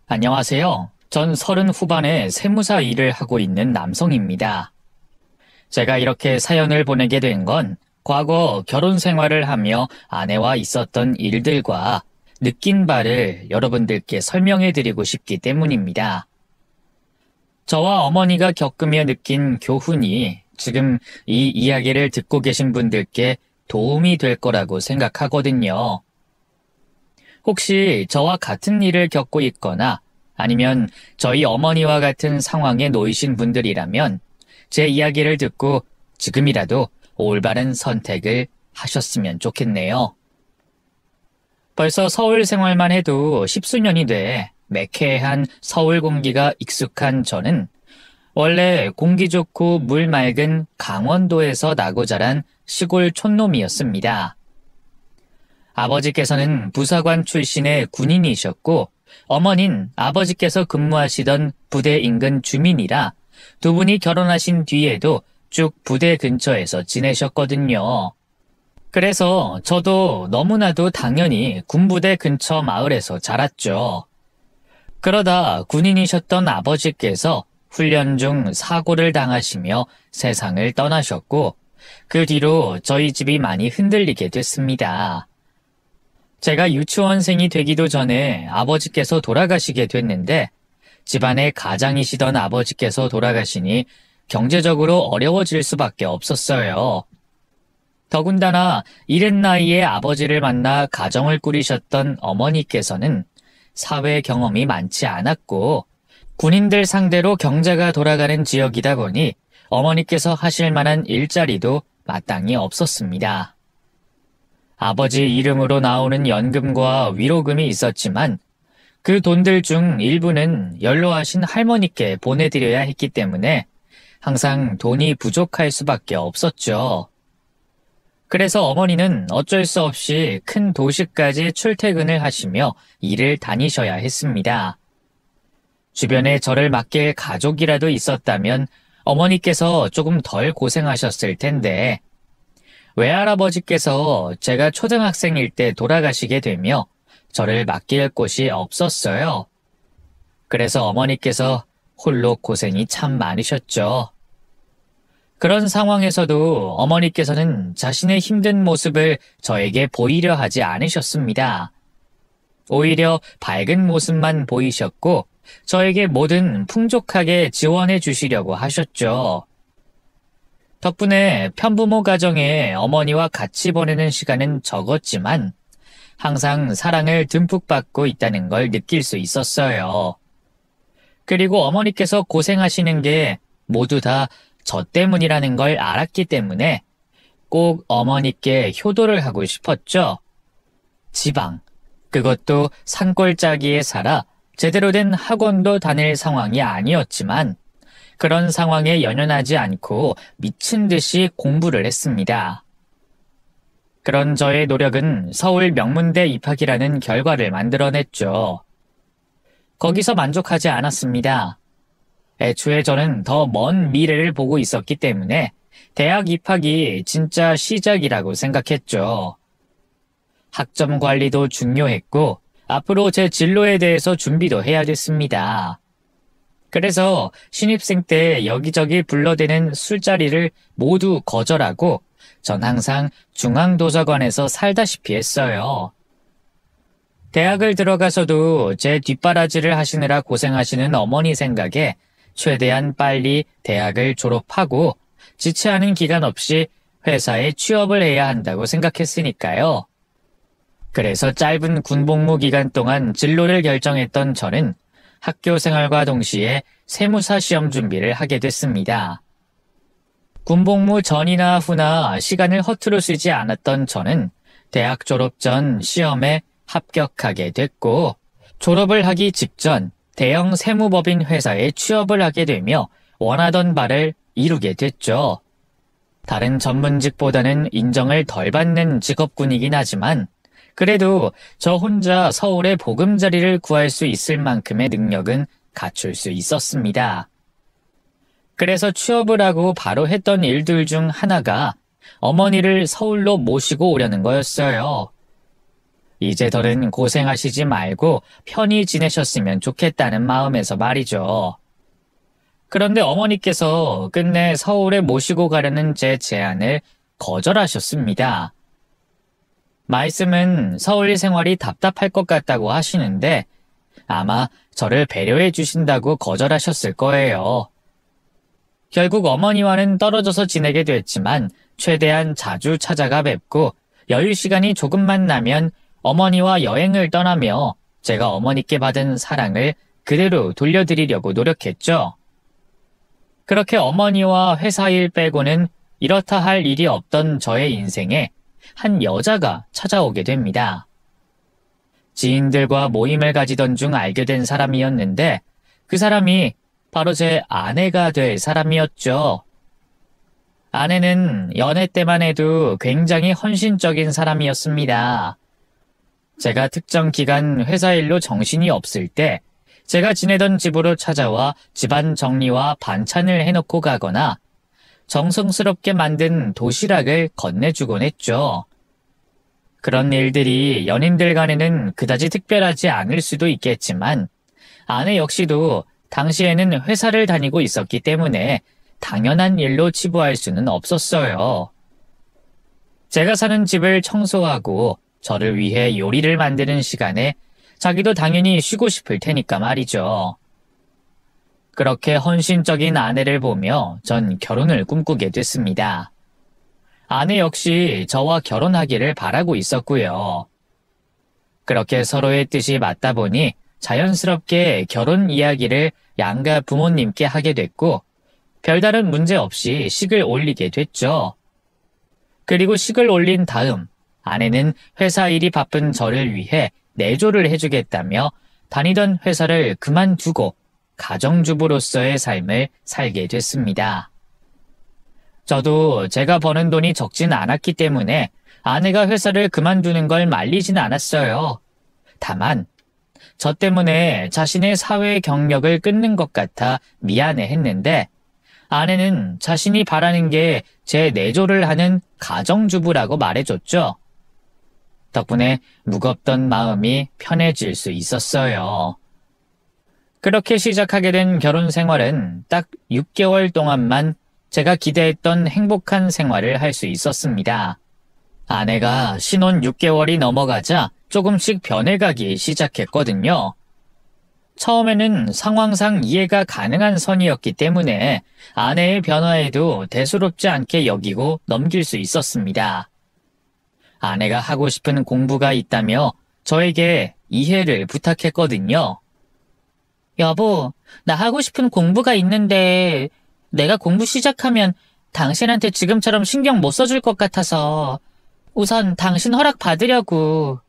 안녕하세요. 전 30 후반에 세무사 일을 하고 있는 남성입니다. 제가 이렇게 사연을 보내게 된 건 과거 결혼 생활을 하며 아내와 있었던 일들과 느낀 바를 여러분들께 설명해 드리고 싶기 때문입니다. 저와 어머니가 겪으며 느낀 교훈이 지금 이 이야기를 듣고 계신 분들께 도움이 될 거라고 생각하거든요. 혹시 저와 같은 일을 겪고 있거나 아니면 저희 어머니와 같은 상황에 놓이신 분들이라면 제 이야기를 듣고 지금이라도 올바른 선택을 하셨으면 좋겠네요. 벌써 서울 생활만 해도 십수년이 돼 매캐한 서울 공기가 익숙한 저는 원래 공기 좋고 물 맑은 강원도에서 나고 자란 시골 촌놈이었습니다. 아버지께서는 부사관 출신의 군인이셨고 어머닌 아버지께서 근무하시던 부대 인근 주민이라 두 분이 결혼하신 뒤에도 쭉 부대 근처에서 지내셨거든요. 그래서 저도 너무나도 당연히 군부대 근처 마을에서 자랐죠. 그러다 군인이셨던 아버지께서 훈련 중 사고를 당하시며 세상을 떠나셨고 그 뒤로 저희 집이 많이 흔들리게 됐습니다. 제가 유치원생이 되기도 전에 아버지께서 돌아가시게 됐는데 집안의 가장이시던 아버지께서 돌아가시니 경제적으로 어려워질 수밖에 없었어요. 더군다나 이른 나이에 아버지를 만나 가정을 꾸리셨던 어머니께서는 사회 경험이 많지 않았고 군인들 상대로 경제가 돌아가는 지역이다 보니 어머니께서 하실 만한 일자리도 마땅히 없었습니다. 아버지 이름으로 나오는 연금과 위로금이 있었지만 그 돈들 중 일부는 연로하신 할머니께 보내드려야 했기 때문에 항상 돈이 부족할 수밖에 없었죠. 그래서 어머니는 어쩔 수 없이 큰 도시까지 출퇴근을 하시며 일을 다니셔야 했습니다. 주변에 저를 맡길 가족이라도 있었다면 어머니께서 조금 덜 고생하셨을 텐데 외할아버지께서 제가 초등학생일 때 돌아가시게 되며 저를 맡길 곳이 없었어요. 그래서 어머니께서 홀로 고생이 참 많으셨죠. 그런 상황에서도 어머니께서는 자신의 힘든 모습을 저에게 보이려 하지 않으셨습니다. 오히려 밝은 모습만 보이셨고 저에게 뭐든 풍족하게 지원해 주시려고 하셨죠. 덕분에 편부모 가정에 어머니와 같이 보내는 시간은 적었지만 항상 사랑을 듬뿍 받고 있다는 걸 느낄 수 있었어요. 그리고 어머니께서 고생하시는 게 모두 다 저 때문이라는 걸 알았기 때문에 꼭 어머니께 효도를 하고 싶었죠. 지방, 그것도 산골짜기에 살아 제대로 된 학원도 다닐 상황이 아니었지만 그런 상황에 연연하지 않고 미친 듯이 공부를 했습니다. 그런 저의 노력은 서울 명문대 입학이라는 결과를 만들어냈죠. 거기서 만족하지 않았습니다. 애초에 저는 더 먼 미래를 보고 있었기 때문에 대학 입학이 진짜 시작이라고 생각했죠. 학점 관리도 중요했고 앞으로 제 진로에 대해서 준비도 해야 됐습니다. 그래서 신입생 때 여기저기 불러대는 술자리를 모두 거절하고 전 항상 중앙도서관에서 살다시피 했어요. 대학을 들어가서도 제 뒷바라지를 하시느라 고생하시는 어머니 생각에 최대한 빨리 대학을 졸업하고 지체하는 기간 없이 회사에 취업을 해야 한다고 생각했으니까요. 그래서 짧은 군복무 기간 동안 진로를 결정했던 저는 학교 생활과 동시에 세무사 시험 준비를 하게 됐습니다. 군복무 전이나 후나 시간을 허투루 쓰지 않았던 저는 대학 졸업 전 시험에 합격하게 됐고 졸업을 하기 직전 대형 세무법인 회사에 취업을 하게 되며 원하던 바를 이루게 됐죠. 다른 전문직보다는 인정을 덜 받는 직업군이긴 하지만 그래도 저 혼자 서울에 보금자리를 구할 수 있을 만큼의 능력은 갖출 수 있었습니다. 그래서 취업을 하고 바로 했던 일들 중 하나가 어머니를 서울로 모시고 오려는 거였어요. 이제덜은 고생하시지 말고 편히 지내셨으면 좋겠다는 마음에서 말이죠. 그런데 어머니께서 끝내 서울에 모시고 가려는 제 제안을 거절하셨습니다. 말씀은 서울 생활이 답답할 것 같다고 하시는데 아마 저를 배려해 주신다고 거절하셨을 거예요. 결국 어머니와는 떨어져서 지내게 됐지만 최대한 자주 찾아가 뵙고 여유 시간이 조금만 나면 어머니와 여행을 떠나며 제가 어머니께 받은 사랑을 그대로 돌려드리려고 노력했죠. 그렇게 어머니와 회사 일 빼고는 이렇다 할 일이 없던 저의 인생에 한 여자가 찾아오게 됩니다. 지인들과 모임을 가지던 중 알게 된 사람이었는데 그 사람이 바로 제 아내가 될 사람이었죠. 아내는 연애 때만 해도 굉장히 헌신적인 사람이었습니다. 제가 특정 기간 회사 일로 정신이 없을 때 제가 지내던 집으로 찾아와 집안 정리와 반찬을 해놓고 가거나 정성스럽게 만든 도시락을 건네주곤 했죠. 그런 일들이 연인들 간에는 그다지 특별하지 않을 수도 있겠지만 아내 역시도 당시에는 회사를 다니고 있었기 때문에 당연한 일로 치부할 수는 없었어요. 제가 사는 집을 청소하고 저를 위해 요리를 만드는 시간에 자기도 당연히 쉬고 싶을 테니까 말이죠. 그렇게 헌신적인 아내를 보며 전 결혼을 꿈꾸게 됐습니다. 아내 역시 저와 결혼하기를 바라고 있었고요. 그렇게 서로의 뜻이 맞다 보니 자연스럽게 결혼 이야기를 양가 부모님께 하게 됐고 별다른 문제 없이 식을 올리게 됐죠. 그리고 식을 올린 다음 아내는 회사 일이 바쁜 저를 위해 내조를 해주겠다며 다니던 회사를 그만두고 가정주부로서의 삶을 살게 됐습니다. 저도 제가 버는 돈이 적진 않았기 때문에 아내가 회사를 그만두는 걸 말리진 않았어요. 다만 저 때문에 자신의 사회 경력을 끊는 것 같아 미안해했는데 아내는 자신이 바라는 게 제 내조를 하는 가정주부라고 말해줬죠. 덕분에 무겁던 마음이 편해질 수 있었어요. 그렇게 시작하게 된 결혼 생활은 딱 6개월 동안만 제가 기대했던 행복한 생활을 할 수 있었습니다. 아내가 신혼 6개월이 넘어가자 조금씩 변해가기 시작했거든요. 처음에는 상황상 이해가 가능한 선이었기 때문에 아내의 변화에도 대수롭지 않게 여기고 넘길 수 있었습니다. 아내가 하고 싶은 공부가 있다며 저에게 이해를 부탁했거든요. 여보, 나 하고 싶은 공부가 있는데 내가 공부 시작하면 당신한테 지금처럼 신경 못 써줄 것 같아서 우선 당신 허락 받으려고.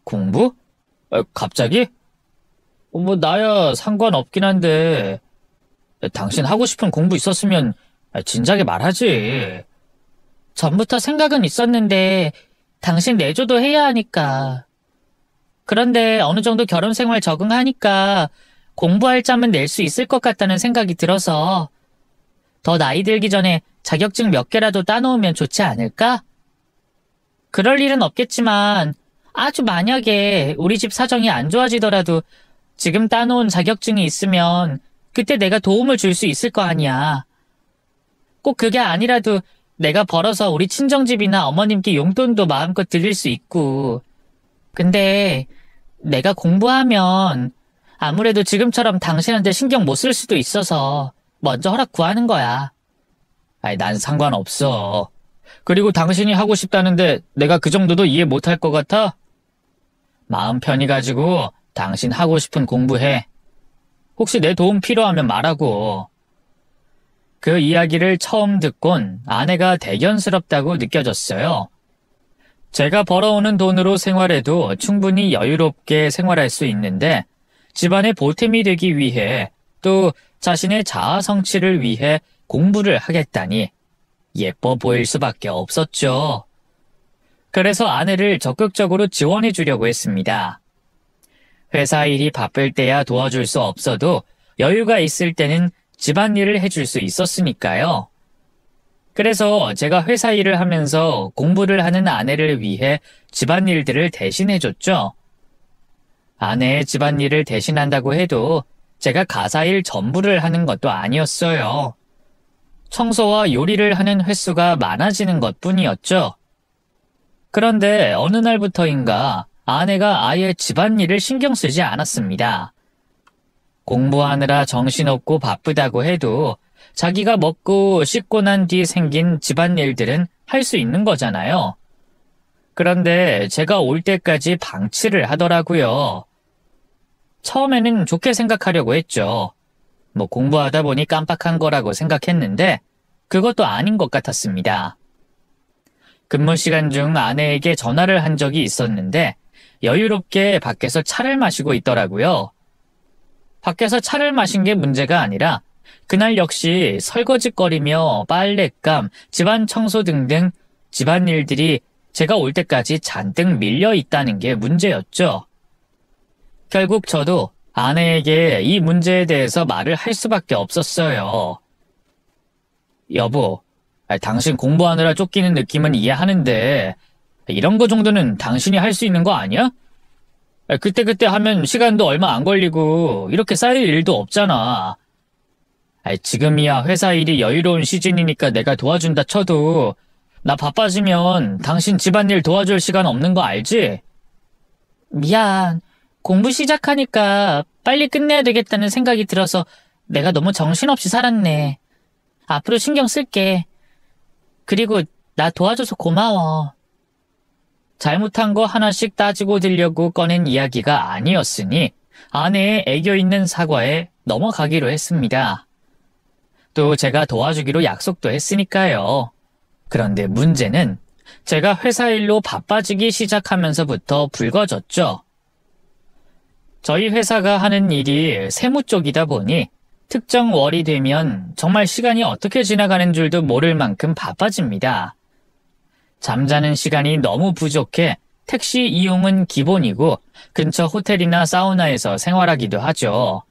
공부? 갑자기? 나야 상관없긴 한데 당신 하고 싶은 공부 있었으면 진작에 말하지. 전부터 생각은 있었는데 당신 내조도 해야 하니까. 그런데 어느 정도 결혼 생활 적응하니까 공부할 짬은 낼 수 있을 것 같다는 생각이 들어서 더 나이 들기 전에 자격증 몇 개라도 따놓으면 좋지 않을까? 그럴 일은 없겠지만 아주 만약에 우리 집 사정이 안 좋아지더라도 지금 따놓은 자격증이 있으면 그때 내가 도움을 줄 수 있을 거 아니야. 꼭 그게 아니라도 내가 벌어서 우리 친정집이나 어머님께 용돈도 마음껏 드릴 수 있고. 근데 내가 공부하면 아무래도 지금처럼 당신한테 신경 못 쓸 수도 있어서 먼저 허락 구하는 거야. 난 상관없어. 그리고 당신이 하고 싶다는데 내가 그 정도도 이해 못할 것 같아? 마음 편히 가지고 당신 하고 싶은 공부해. 혹시 내 도움 필요하면 말하고. 그 이야기를 처음 듣곤 아내가 대견스럽다고 느껴졌어요. 제가 벌어오는 돈으로 생활해도 충분히 여유롭게 생활할 수 있는데 집안의 보탬이 되기 위해 또 자신의 자아 성취를 위해 공부를 하겠다니 예뻐 보일 수밖에 없었죠. 그래서 아내를 적극적으로 지원해 주려고 했습니다. 회사 일이 바쁠 때야 도와줄 수 없어도 여유가 있을 때는 집안일을 해줄 수 있었으니까요. 그래서 제가 회사 일을 하면서 공부를 하는 아내를 위해 집안일들을 대신해줬죠. 아내의 집안일을 대신한다고 해도 제가 가사일 전부를 하는 것도 아니었어요. 청소와 요리를 하는 횟수가 많아지는 것뿐이었죠. 그런데 어느 날부터인가 아내가 아예 집안일을 신경 쓰지 않았습니다. 공부하느라 정신없고 바쁘다고 해도 자기가 먹고 씻고 난 뒤 생긴 집안일들은 할 수 있는 거잖아요. 그런데 제가 올 때까지 방치를 하더라고요. 처음에는 좋게 생각하려고 했죠. 뭐 공부하다 보니 깜빡한 거라고 생각했는데 그것도 아닌 것 같았습니다. 근무 시간 중 아내에게 전화를 한 적이 있었는데 여유롭게 밖에서 차를 마시고 있더라고요. 밖에서 차를 마신 게 문제가 아니라 그날 역시 설거지거리며 빨랫감, 집안 청소 등등 집안일들이 제가 올 때까지 잔뜩 밀려 있다는 게 문제였죠. 결국 저도 아내에게 이 문제에 대해서 말을 할 수밖에 없었어요. 여보, 당신 공부하느라 쫓기는 느낌은 이해하는데 이런 거 정도는 당신이 할 수 있는 거 아니야? 그때그때 하면 시간도 얼마 안 걸리고 이렇게 쌓일 일도 없잖아. 지금이야 회사 일이 여유로운 시즌이니까 내가 도와준다 쳐도 나 바빠지면 당신 집안일 도와줄 시간 없는 거 알지? 미안. 공부 시작하니까 빨리 끝내야 되겠다는 생각이 들어서 내가 너무 정신없이 살았네. 앞으로 신경 쓸게. 그리고 나 도와줘서 고마워. 잘못한 거 하나씩 따지고 들려고 꺼낸 이야기가 아니었으니 아내의 애교 있는 사과에 넘어가기로 했습니다. 또 제가 도와주기로 약속도 했으니까요. 그런데 문제는 제가 회사 일로 바빠지기 시작하면서부터 불거졌죠. 저희 회사가 하는 일이 세무 쪽이다 보니 특정 월이 되면 정말 시간이 어떻게 지나가는 줄도 모를 만큼 바빠집니다. 잠자는 시간이 너무 부족해 택시 이용은 기본이고 근처 호텔이나 사우나에서 생활하기도 하죠.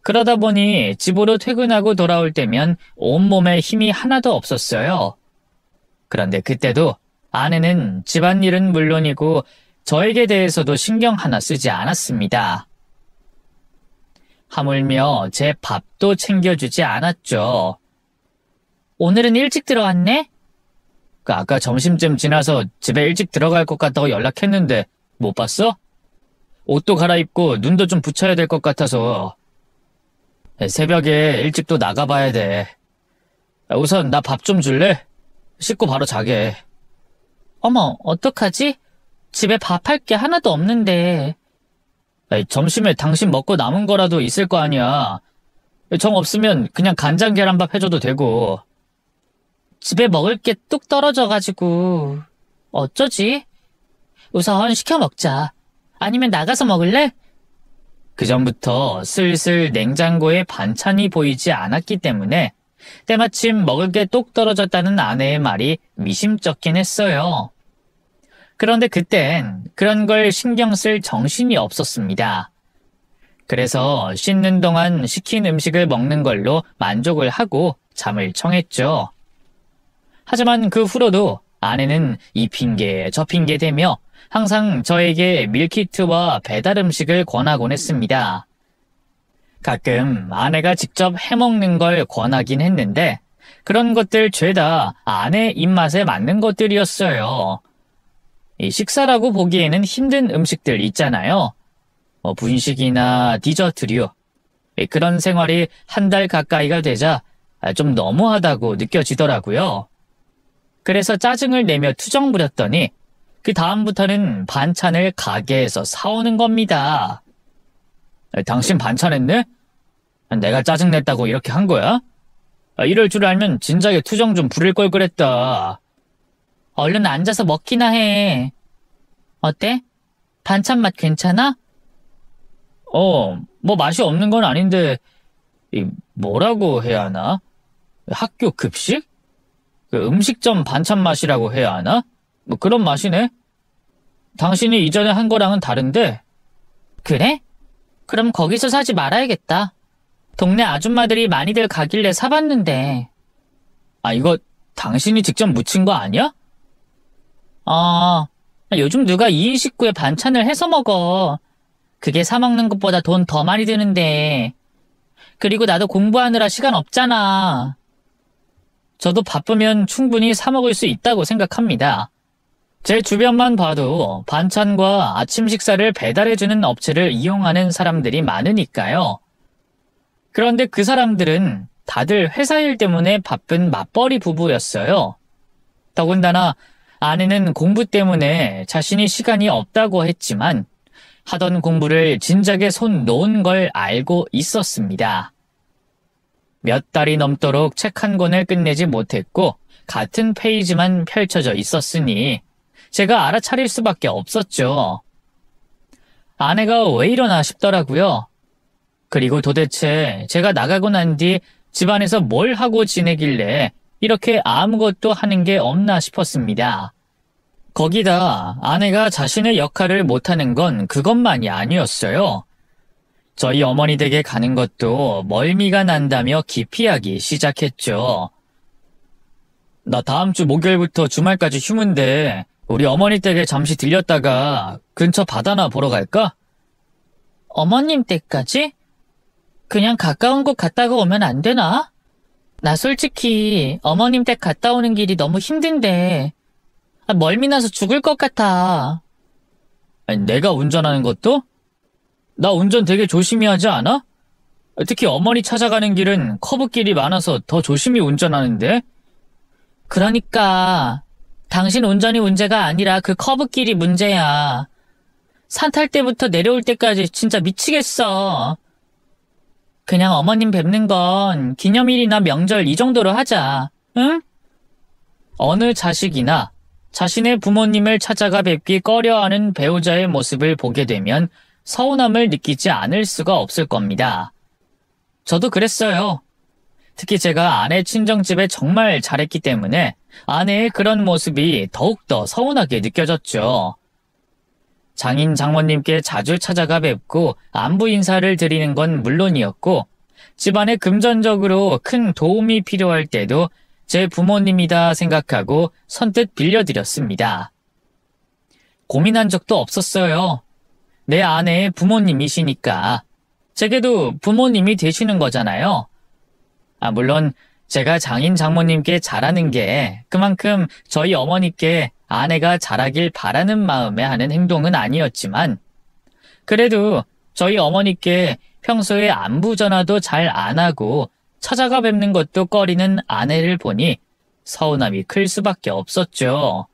그러다 보니 집으로 퇴근하고 돌아올 때면 온몸에 힘이 하나도 없었어요. 그런데 그때도 아내는 집안일은 물론이고 저에게 대해서도 신경 하나 쓰지 않았습니다. 하물며 제 밥도 챙겨주지 않았죠. 오늘은 일찍 들어왔네? 아까 점심쯤 지나서 집에 일찍 들어갈 것 같다고 연락했는데 못 봤어? 옷도 갈아입고 눈도 좀 붙여야 될 것 같아서. 새벽에 일찍 또 나가봐야 돼. 우선 나 밥 좀 줄래? 씻고 바로 자게. 어머, 어떡하지? 집에 밥할 게 하나도 없는데. 점심에 당신 먹고 남은 거라도 있을 거 아니야. 정 없으면 그냥 간장 계란밥 해줘도 되고. 집에 먹을 게 뚝 떨어져가지고. 어쩌지? 우선 시켜 먹자. 아니면 나가서 먹을래? 그전부터 슬슬 냉장고에 반찬이 보이지 않았기 때문에 때마침 먹을 게 똑 떨어졌다는 아내의 말이 미심쩍긴 했어요. 그런데 그땐 그런 걸 신경 쓸 정신이 없었습니다. 그래서 씻는 동안 시킨 음식을 먹는 걸로 만족을 하고 잠을 청했죠. 하지만 그 후로도 아내는 이 핑계 저 핑계 대며 항상 저에게 밀키트와 배달 음식을 권하곤 했습니다. 가끔 아내가 직접 해먹는 걸 권하긴 했는데 그런 것들 죄다 아내 입맛에 맞는 것들이었어요. 이 식사라고 보기에는 힘든 음식들 있잖아요. 분식이나 디저트류. 그런 생활이 한 달 가까이가 되자 좀 너무하다고 느껴지더라고요. 그래서 짜증을 내며 투정 부렸더니 그 다음부터는 반찬을 가게에서 사오는 겁니다. 당신 반찬했네? 내가 짜증냈다고 이렇게 한 거야? 이럴 줄 알면 진작에 투정 좀 부릴 걸 그랬다. 얼른 앉아서 먹기나 해. 어때? 반찬 맛 괜찮아? 뭐 맛이 없는 건 아닌데 뭐라고 해야 하나? 학교 급식? 그 음식점 반찬 맛이라고 해야 하나? 뭐 그런 맛이네. 당신이 이전에 한 거랑은 다른데. 그래? 그럼 거기서 사지 말아야겠다. 동네 아줌마들이 많이들 가길래 사봤는데. 아, 이거 당신이 직접 무친 거 아니야? 아, 요즘 누가 2인 식구에 반찬을 해서 먹어. 그게 사 먹는 것보다 돈 더 많이 드는데. 그리고 나도 공부하느라 시간 없잖아. 저도 바쁘면 충분히 사 먹을 수 있다고 생각합니다. 제 주변만 봐도 반찬과 아침 식사를 배달해주는 업체를 이용하는 사람들이 많으니까요. 그런데 그 사람들은 다들 회사 일 때문에 바쁜 맞벌이 부부였어요. 더군다나 아내는 공부 때문에 자신이 시간이 없다고 했지만 하던 공부를 진작에 손 놓은 걸 알고 있었습니다. 몇 달이 넘도록 책 한 권을 끝내지 못했고 같은 페이지만 펼쳐져 있었으니 제가 알아차릴 수밖에 없었죠. 아내가 왜 이러나 싶더라고요. 그리고 도대체 제가 나가고 난 뒤 집안에서 뭘 하고 지내길래 이렇게 아무것도 하는 게 없나 싶었습니다. 거기다 아내가 자신의 역할을 못하는 건 그것만이 아니었어요. 저희 어머니 댁에 가는 것도 멀미가 난다며 기피하기 시작했죠. 나 다음 주 목요일부터 주말까지 휴무인데 우리 어머니 댁에 잠시 들렸다가 근처 바다나 보러 갈까? 어머님 댁까지? 그냥 가까운 곳 갔다가 오면 안 되나? 나 솔직히 어머님 댁 갔다 오는 길이 너무 힘든데 멀미 나서 죽을 것 같아. 아니, 내가 운전하는 것도? 나 운전 되게 조심히 하지 않아? 특히 어머니 찾아가는 길은 커브길이 많아서 더 조심히 운전하는데? 그러니까 당신 운전이 문제가 아니라 그 커브길이 문제야. 산 탈 때부터 내려올 때까지 진짜 미치겠어. 그냥 어머님 뵙는 건 기념일이나 명절 이 정도로 하자. 응? 어느 자식이나 자신의 부모님을 찾아가 뵙기 꺼려하는 배우자의 모습을 보게 되면 서운함을 느끼지 않을 수가 없을 겁니다. 저도 그랬어요. 특히 제가 아내 친정집에 정말 잘했기 때문에 아내의 그런 모습이 더욱더 서운하게 느껴졌죠. 장인 장모님께 자주 찾아가 뵙고 안부 인사를 드리는 건 물론이었고 집안에 금전적으로 큰 도움이 필요할 때도 제 부모님이다 생각하고 선뜻 빌려드렸습니다. 고민한 적도 없었어요. 내 아내의 부모님이시니까. 제게도 부모님이 되시는 거잖아요. 물론 제가 장인 장모님께 잘하는 게 그만큼 저희 어머니께 아내가 잘하길 바라는 마음에 하는 행동은 아니었지만 그래도 저희 어머니께 평소에 안부 전화도 잘 안 하고 찾아가 뵙는 것도 꺼리는 아내를 보니 서운함이 클 수밖에 없었죠.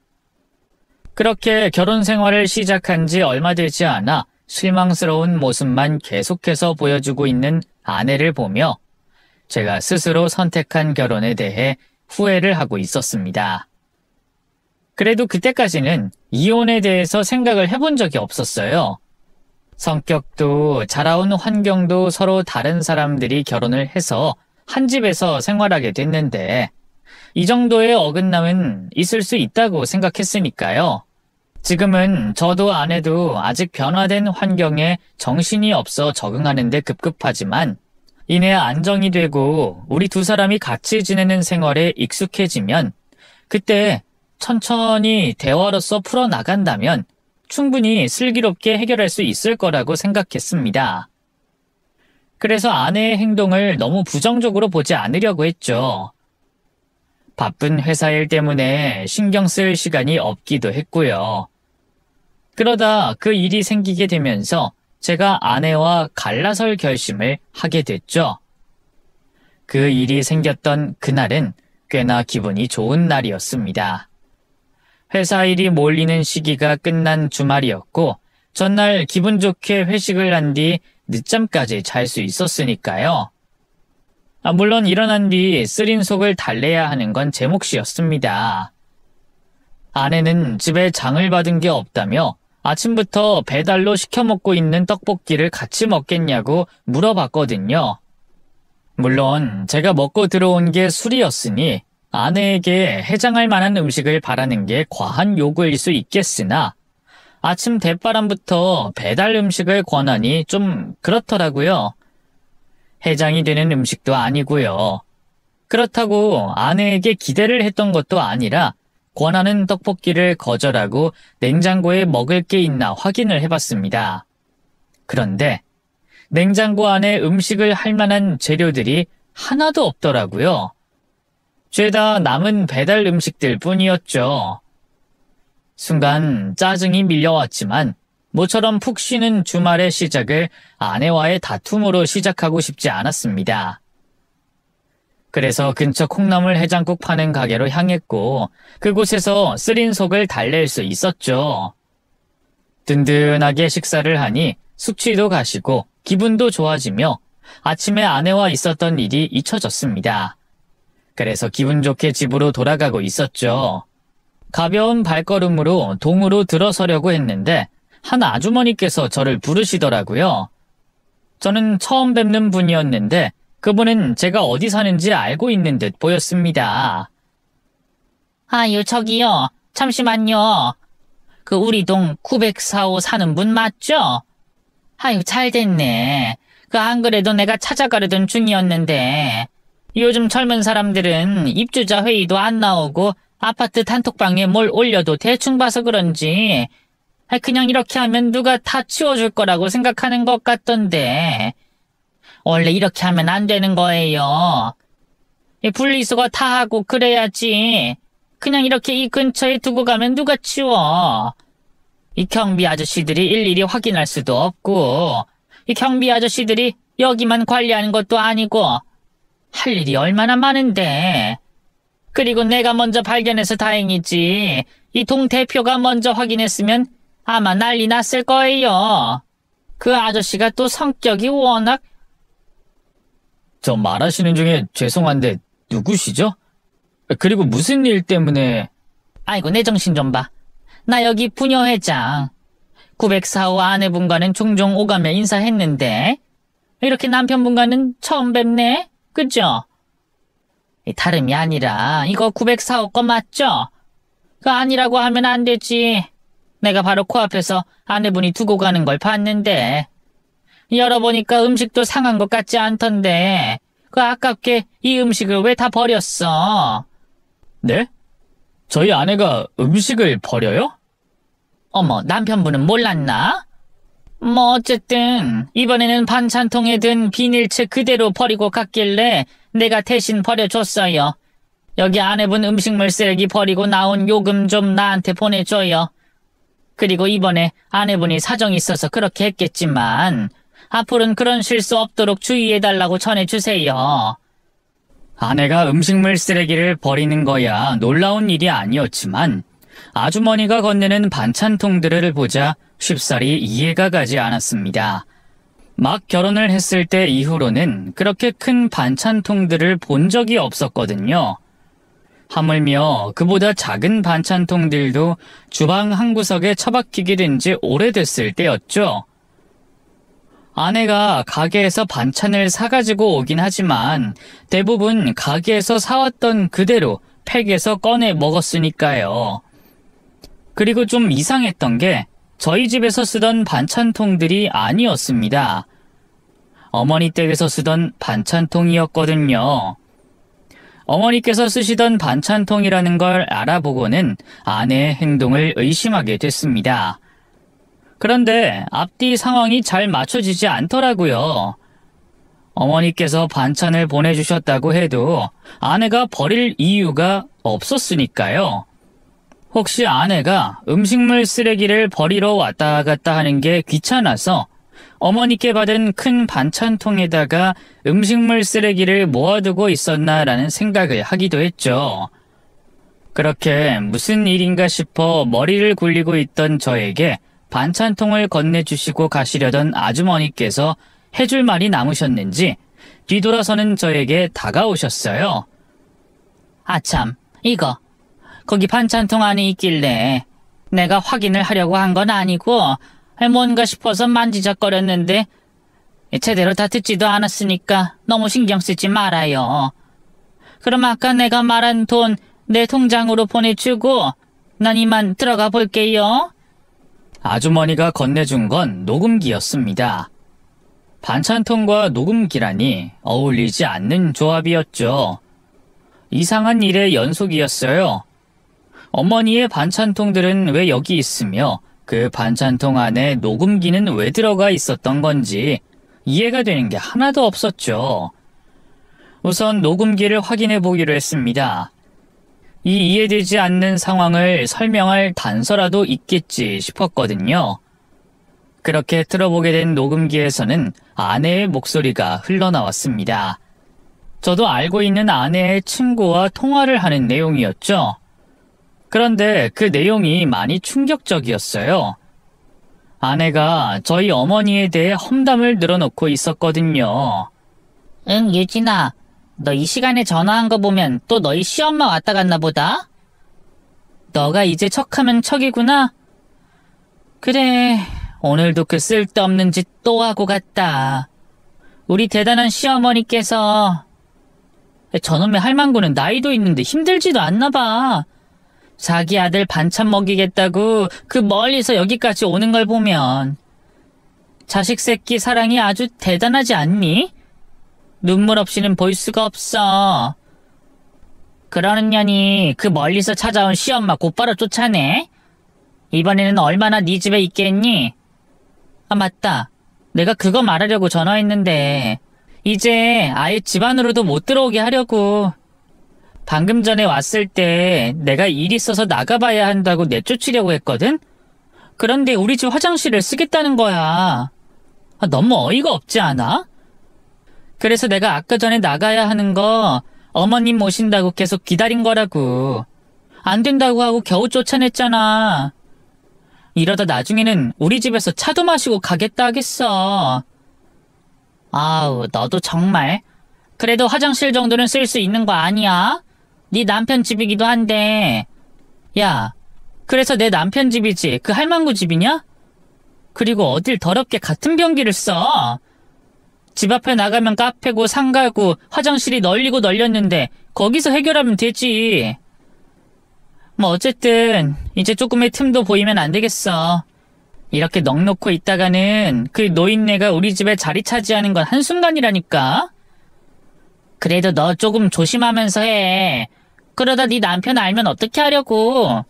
그렇게 결혼 생활을 시작한 지 얼마 되지 않아 실망스러운 모습만 계속해서 보여주고 있는 아내를 보며 제가 스스로 선택한 결혼에 대해 후회를 하고 있었습니다. 그래도 그때까지는 이혼에 대해서 생각을 해본 적이 없었어요. 성격도 자라온 환경도 서로 다른 사람들이 결혼을 해서 한 집에서 생활하게 됐는데 이 정도의 어긋남은 있을 수 있다고 생각했으니까요. 지금은 저도 아내도 아직 변화된 환경에 정신이 없어 적응하는 데 급급하지만 이내 안정이 되고 우리 두 사람이 같이 지내는 생활에 익숙해지면 그때 천천히 대화로서 풀어나간다면 충분히 슬기롭게 해결할 수 있을 거라고 생각했습니다. 그래서 아내의 행동을 너무 부정적으로 보지 않으려고 했죠. 바쁜 회사 일 때문에 신경 쓸 시간이 없기도 했고요. 그러다 그 일이 생기게 되면서 제가 아내와 갈라설 결심을 하게 됐죠. 그 일이 생겼던 그날은 꽤나 기분이 좋은 날이었습니다. 회사 일이 몰리는 시기가 끝난 주말이었고 전날 기분 좋게 회식을 한 뒤 늦잠까지 잘 수 있었으니까요. 물론 일어난 뒤 쓰린 속을 달래야 하는 건 제 몫이었습니다. 아내는 집에 장을 받은 게 없다며 아침부터 배달로 시켜 먹고 있는 떡볶이를 같이 먹겠냐고 물어봤거든요. 물론 제가 먹고 들어온 게 술이었으니 아내에게 해장할 만한 음식을 바라는 게 과한 요구일 수 있겠으나 아침 대바람부터 배달 음식을 권하니 좀 그렇더라고요. 해장이 되는 음식도 아니고요. 그렇다고 아내에게 기대를 했던 것도 아니라 권하는 떡볶이를 거절하고 냉장고에 먹을 게 있나 확인을 해봤습니다. 그런데 냉장고 안에 음식을 할 만한 재료들이 하나도 없더라고요. 죄다 남은 배달 음식들 뿐이었죠. 순간 짜증이 밀려왔지만 모처럼 푹 쉬는 주말의 시작을 아내와의 다툼으로 시작하고 싶지 않았습니다. 그래서 근처 콩나물 해장국 파는 가게로 향했고 그곳에서 쓰린 속을 달랠 수 있었죠. 든든하게 식사를 하니 숙취도 가시고 기분도 좋아지며 아침에 아내와 있었던 일이 잊혀졌습니다. 그래서 기분 좋게 집으로 돌아가고 있었죠. 가벼운 발걸음으로 동으로 들어서려고 했는데 한 아주머니께서 저를 부르시더라고요. 저는 처음 뵙는 분이었는데 그분은 제가 어디 사는지 알고 있는 듯 보였습니다. 아유, 저기요. 잠시만요. 그 우리 동 904호 사는 분 맞죠? 아유, 잘 됐네. 그 안 그래도 내가 찾아가려던 중이었는데 요즘 젊은 사람들은 입주자 회의도 안 나오고 아파트 단톡방에 뭘 올려도 대충 봐서 그런지 그냥 이렇게 하면 누가 다 치워줄 거라고 생각하는 것 같던데 원래 이렇게 하면 안 되는 거예요. 분리수거 다 하고 그래야지. 그냥 이렇게 이 근처에 두고 가면 누가 치워. 이 경비 아저씨들이 일일이 확인할 수도 없고 이 경비 아저씨들이 여기만 관리하는 것도 아니고 할 일이 얼마나 많은데. 그리고 내가 먼저 발견해서 다행이지 이 동 대표가 먼저 확인했으면 아마 난리 났을 거예요. 그 아저씨가 또 성격이 워낙... 저 말하시는 중에 죄송한데 누구시죠? 그리고 무슨 일 때문에... 아이고 내 정신 좀 봐. 나 여기 부녀회장. 904호 아내분과는 종종 오가며 인사했는데 이렇게 남편분과는 처음 뵙네? 그죠? 다름이 아니라 이거 904호 거 맞죠? 그 아니라고 하면 안 되지. 내가 바로 코앞에서 아내분이 두고 가는 걸 봤는데 열어보니까 음식도 상한 것 같지 않던데 그 아깝게 이 음식을 왜 다 버렸어? 네? 저희 아내가 음식을 버려요? 어머, 남편분은 몰랐나? 뭐 어쨌든 이번에는 반찬통에 든 비닐채 그대로 버리고 갔길래 내가 대신 버려줬어요. 여기 아내분 음식물 쓰레기 버리고 나온 요금 좀 나한테 보내줘요. 그리고 이번에 아내분이 사정이 있어서 그렇게 했겠지만 앞으로는 그런 실수 없도록 주의해달라고 전해주세요. 아내가 음식물 쓰레기를 버리는 거야 놀라운 일이 아니었지만 아주머니가 건네는 반찬통들을 보자 쉽사리 이해가 가지 않았습니다. 막 결혼을 했을 때 이후로는 그렇게 큰 반찬통들을 본 적이 없었거든요. 하물며 그보다 작은 반찬통들도 주방 한 구석에 처박히게 된 지 오래됐을 때였죠. 아내가 가게에서 반찬을 사가지고 오긴 하지만 대부분 가게에서 사왔던 그대로 팩에서 꺼내 먹었으니까요. 그리고 좀 이상했던 게 저희 집에서 쓰던 반찬통들이 아니었습니다. 어머니 댁에서 쓰던 반찬통이었거든요. 어머니께서 쓰시던 반찬통이라는 걸 알아보고는 아내의 행동을 의심하게 됐습니다. 그런데 앞뒤 상황이 잘 맞춰지지 않더라고요. 어머니께서 반찬을 보내주셨다고 해도 아내가 버릴 이유가 없었으니까요. 혹시 아내가 음식물 쓰레기를 버리러 왔다 갔다 하는 게 귀찮아서 어머니께 받은 큰 반찬통에다가 음식물 쓰레기를 모아두고 있었나라는 생각을 하기도 했죠. 그렇게 무슨 일인가 싶어 머리를 굴리고 있던 저에게 반찬통을 건네주시고 가시려던 아주머니께서 해줄 말이 남으셨는지 뒤돌아서는 저에게 다가오셨어요. 아참, 이거 거기 반찬통 안에 있길래 내가 확인을 하려고 한 건 아니고 뭔가 싶어서 만지작거렸는데 제대로 다 듣지도 않았으니까 너무 신경 쓰지 말아요. 그럼 아까 내가 말한 돈 내 통장으로 보내주고 난 이만 들어가 볼게요. 아주머니가 건네준 건 녹음기였습니다. 반찬통과 녹음기라니 어울리지 않는 조합이었죠. 이상한 일의 연속이었어요. 어머니의 반찬통들은 왜 여기 있으며 그 반찬통 안에 녹음기는 왜 들어가 있었던 건지 이해가 되는 게 하나도 없었죠. 우선 녹음기를 확인해 보기로 했습니다. 이 이해되지 않는 상황을 설명할 단서라도 있겠지 싶었거든요. 그렇게 틀어보게 된 녹음기에서는 아내의 목소리가 흘러나왔습니다. 저도 알고 있는 아내의 친구와 통화를 하는 내용이었죠. 그런데 그 내용이 많이 충격적이었어요. 아내가 저희 어머니에 대해 험담을 늘어놓고 있었거든요. 응, 유진아. 너 이 시간에 전화한 거 보면 또 너희 시엄마 왔다 갔나 보다? 너가 이제 척하면 척이구나? 그래, 오늘도 그 쓸데없는 짓 또 하고 갔다. 우리 대단한 시어머니께서. 저놈의 할망구는 나이도 있는데 힘들지도 않나 봐. 자기 아들 반찬 먹이겠다고 그 멀리서 여기까지 오는 걸 보면. 자식 새끼 사랑이 아주 대단하지 않니? 눈물 없이는 볼 수가 없어. 그러는 년이 그 멀리서 찾아온 시엄마 곧바로 쫓아내? 이번에는 얼마나 네 집에 있겠니? 아, 맞다. 내가 그거 말하려고 전화했는데 이제 아예 집 안으로도 못 들어오게 하려고. 방금 전에 왔을 때 내가 일 있어서 나가봐야 한다고 내쫓으려고 했거든? 그런데 우리 집 화장실을 쓰겠다는 거야. 아, 너무 어이가 없지 않아? 그래서 내가 아까 전에 나가야 하는 거 어머님 모신다고 계속 기다린 거라고. 안 된다고 하고 겨우 쫓아냈잖아. 이러다 나중에는 우리 집에서 차도 마시고 가겠다 하겠어. 아우, 너도 정말. 그래도 화장실 정도는 쓸 수 있는 거 아니야? 네 남편 집이기도 한데. 야, 그래서 내 남편 집이지 그 할망구 집이냐? 그리고 어딜 더럽게 같은 변기를 써? 집 앞에 나가면 카페고 상가고 화장실이 널리고 널렸는데 거기서 해결하면 되지. 뭐 어쨌든 이제 조금의 틈도 보이면 안 되겠어. 이렇게 넋놓고 있다가는 그 노인네가 우리 집에 자리 차지하는 건 한순간이라니까. 그래도 너 조금 조심하면서 해. 그러다 네 남편 알면 어떻게 하려고.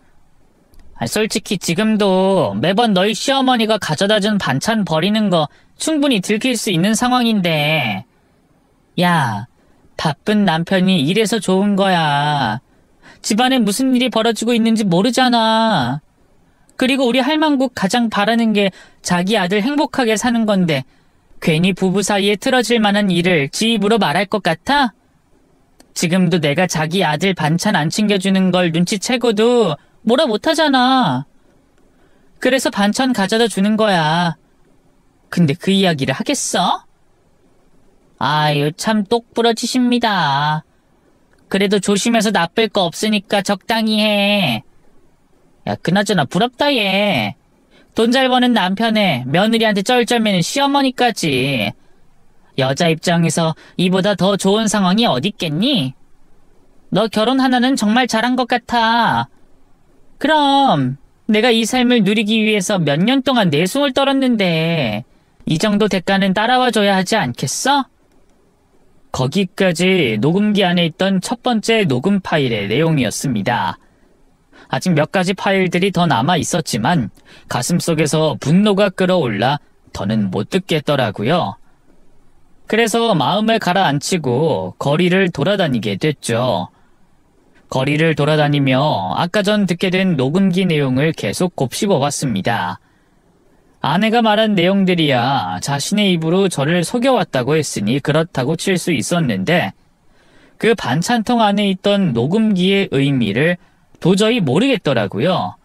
솔직히 지금도 매번 너희 시어머니가 가져다준 반찬 버리는 거 충분히 들킬 수 있는 상황인데. 야, 바쁜 남편이 이래서 좋은 거야. 집안에 무슨 일이 벌어지고 있는지 모르잖아. 그리고 우리 할망구 가장 바라는 게 자기 아들 행복하게 사는 건데 괜히 부부 사이에 틀어질 만한 일을 지 입으로 말할 것 같아? 지금도 내가 자기 아들 반찬 안 챙겨주는 걸 눈치채고도 뭐라 못하잖아. 그래서 반찬 가져다 주는 거야. 근데 그 이야기를 하겠어? 아유, 참 똑부러지십니다. 그래도 조심해서 나쁠 거 없으니까 적당히 해. 야, 그나저나 부럽다 얘. 돈 잘 버는 남편에 며느리한테 쩔쩔매는 시어머니까지. 여자 입장에서 이보다 더 좋은 상황이 어딨겠니? 너 결혼 하나는 정말 잘한 것 같아. 그럼 내가 이 삶을 누리기 위해서 몇 년 동안 내숭을 떨었는데 이 정도 대가는 따라와줘야 하지 않겠어? 거기까지 녹음기 안에 있던 첫 번째 녹음 파일의 내용이었습니다. 아직 몇 가지 파일들이 더 남아 있었지만 가슴속에서 분노가 끓어올라 더는 못 듣겠더라고요. 그래서 마음을 가라앉히고 거리를 돌아다니게 됐죠. 거리를 돌아다니며 아까 전 듣게 된 녹음기 내용을 계속 곱씹어 봤습니다. 아내가 말한 내용들이야 자신의 입으로 저를 속여왔다고 했으니 그렇다고 칠 수 있었는데 그 반찬통 안에 있던 녹음기의 의미를 도저히 모르겠더라고요.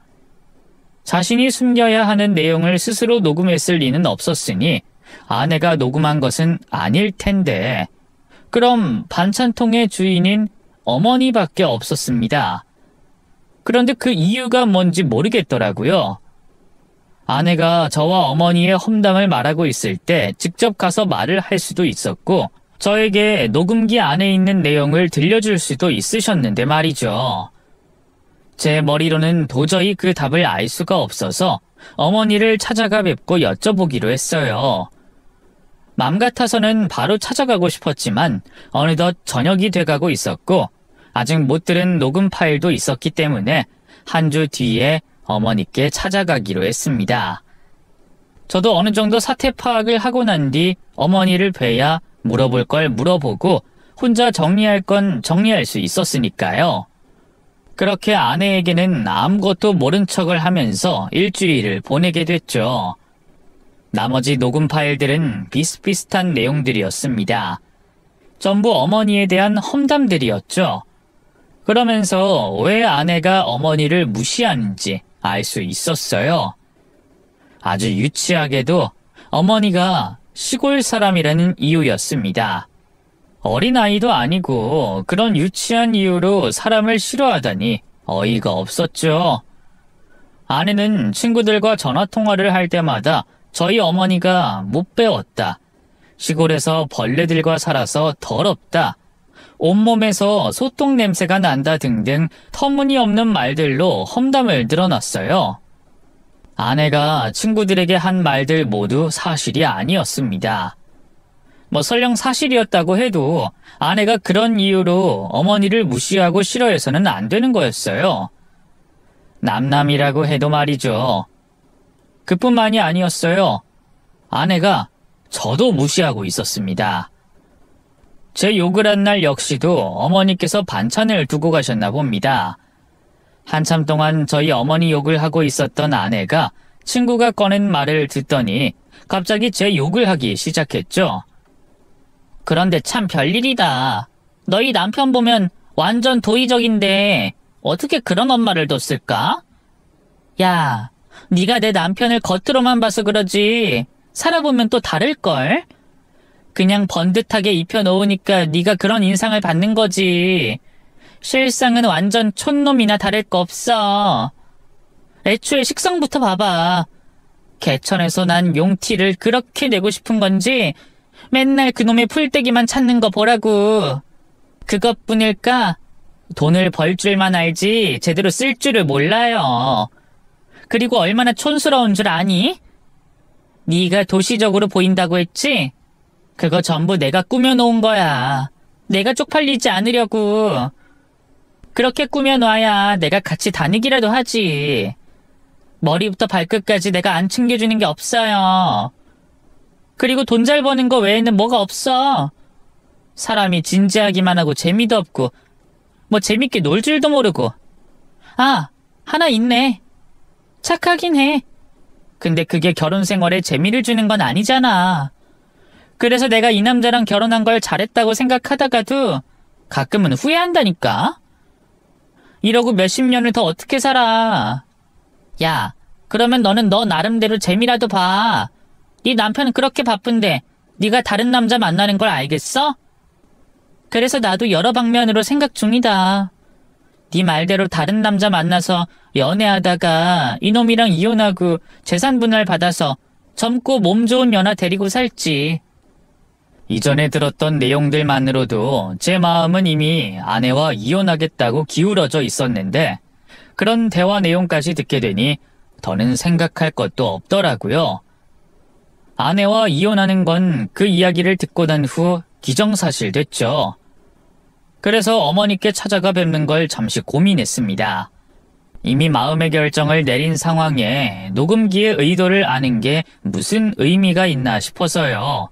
자신이 숨겨야 하는 내용을 스스로 녹음했을 리는 없었으니 아내가 녹음한 것은 아닐 텐데 그럼 반찬통의 주인인 어머니밖에 없었습니다. 그런데 그 이유가 뭔지 모르겠더라고요. 아내가 저와 어머니의 험담을 말하고 있을 때 직접 가서 말을 할 수도 있었고 저에게 녹음기 안에 있는 내용을 들려줄 수도 있으셨는데 말이죠. 제 머리로는 도저히 그 답을 알 수가 없어서 어머니를 찾아가 뵙고 여쭤보기로 했어요. 맘 같아서는 바로 찾아가고 싶었지만 어느덧 저녁이 돼가고 있었고 아직 못 들은 녹음 파일도 있었기 때문에 한 주 뒤에 어머니께 찾아가기로 했습니다. 저도 어느 정도 사태 파악을 하고 난 뒤 어머니를 뵈야 물어볼 걸 물어보고 혼자 정리할 건 정리할 수 있었으니까요. 그렇게 아내에게는 아무것도 모른 척을 하면서 일주일을 보내게 됐죠. 나머지 녹음 파일들은 비슷비슷한 내용들이었습니다. 전부 어머니에 대한 험담들이었죠. 그러면서 왜 아내가 어머니를 무시하는지 알 수 있었어요. 아주 유치하게도 어머니가 시골 사람이라는 이유였습니다. 어린아이도 아니고 그런 유치한 이유로 사람을 싫어하다니 어이가 없었죠. 아내는 친구들과 전화통화를 할 때마다 저희 어머니가 못 배웠다, 시골에서 벌레들과 살아서 더럽다, 온몸에서 소똥 냄새가 난다 등등 터무니없는 말들로 험담을 늘어놨어요. 아내가 친구들에게 한 말들 모두 사실이 아니었습니다. 설령 사실이었다고 해도 아내가 그런 이유로 어머니를 무시하고 싫어해서는 안 되는 거였어요. 남남이라고 해도 말이죠. 그뿐만이 아니었어요. 아내가 저도 무시하고 있었습니다. 제 욕을 한 날 역시도 어머니께서 반찬을 두고 가셨나 봅니다. 한참 동안 저희 어머니 욕을 하고 있었던 아내가 친구가 꺼낸 말을 듣더니 갑자기 제 욕을 하기 시작했죠. 그런데 참 별일이다. 너희 남편 보면 완전 도의적인데 어떻게 그런 엄마를 뒀을까? 야, 네가 내 남편을 겉으로만 봐서 그러지 살아보면 또 다를걸? 그냥 번듯하게 입혀놓으니까 네가 그런 인상을 받는 거지. 실상은 완전 촌놈이나 다를 거 없어. 애초에 식성부터 봐봐. 개천에서 난 용티를 그렇게 내고 싶은 건지 맨날 그놈의 풀떼기만 찾는 거 보라고. 그것뿐일까? 돈을 벌 줄만 알지 제대로 쓸 줄을 몰라요. 그리고 얼마나 촌스러운 줄 아니? 네가 도시적으로 보인다고 했지? 그거 전부 내가 꾸며놓은 거야. 내가 쪽팔리지 않으려고. 그렇게 꾸며놔야 내가 같이 다니기라도 하지. 머리부터 발끝까지 내가 안 챙겨주는 게 없어요. 그리고 돈 잘 버는 거 외에는 뭐가 없어. 사람이 진지하기만 하고 재미도 없고 재밌게 놀 줄도 모르고. 아, 하나 있네. 착하긴 해. 근데 그게 결혼 생활에 재미를 주는 건 아니잖아. 그래서 내가 이 남자랑 결혼한 걸 잘했다고 생각하다가도 가끔은 후회한다니까. 이러고 몇십 년을 더 어떻게 살아. 야, 그러면 너는 너 나름대로 재미라도 봐. 네 남편은 그렇게 바쁜데 네가 다른 남자 만나는 걸 알겠어? 그래서 나도 여러 방면으로 생각 중이다. 네 말대로 다른 남자 만나서 연애하다가 이놈이랑 이혼하고 재산 분할 받아서 젊고 몸 좋은 연하 데리고 살지. 이전에 들었던 내용들만으로도 제 마음은 이미 아내와 이혼하겠다고 기울어져 있었는데 그런 대화 내용까지 듣게 되니 더는 생각할 것도 없더라고요. 아내와 이혼하는 건 그 이야기를 듣고 난 후 기정사실 됐죠. 그래서 어머니께 찾아가 뵙는 걸 잠시 고민했습니다. 이미 마음의 결정을 내린 상황에 녹음기의 의도를 아는 게 무슨 의미가 있나 싶어서요.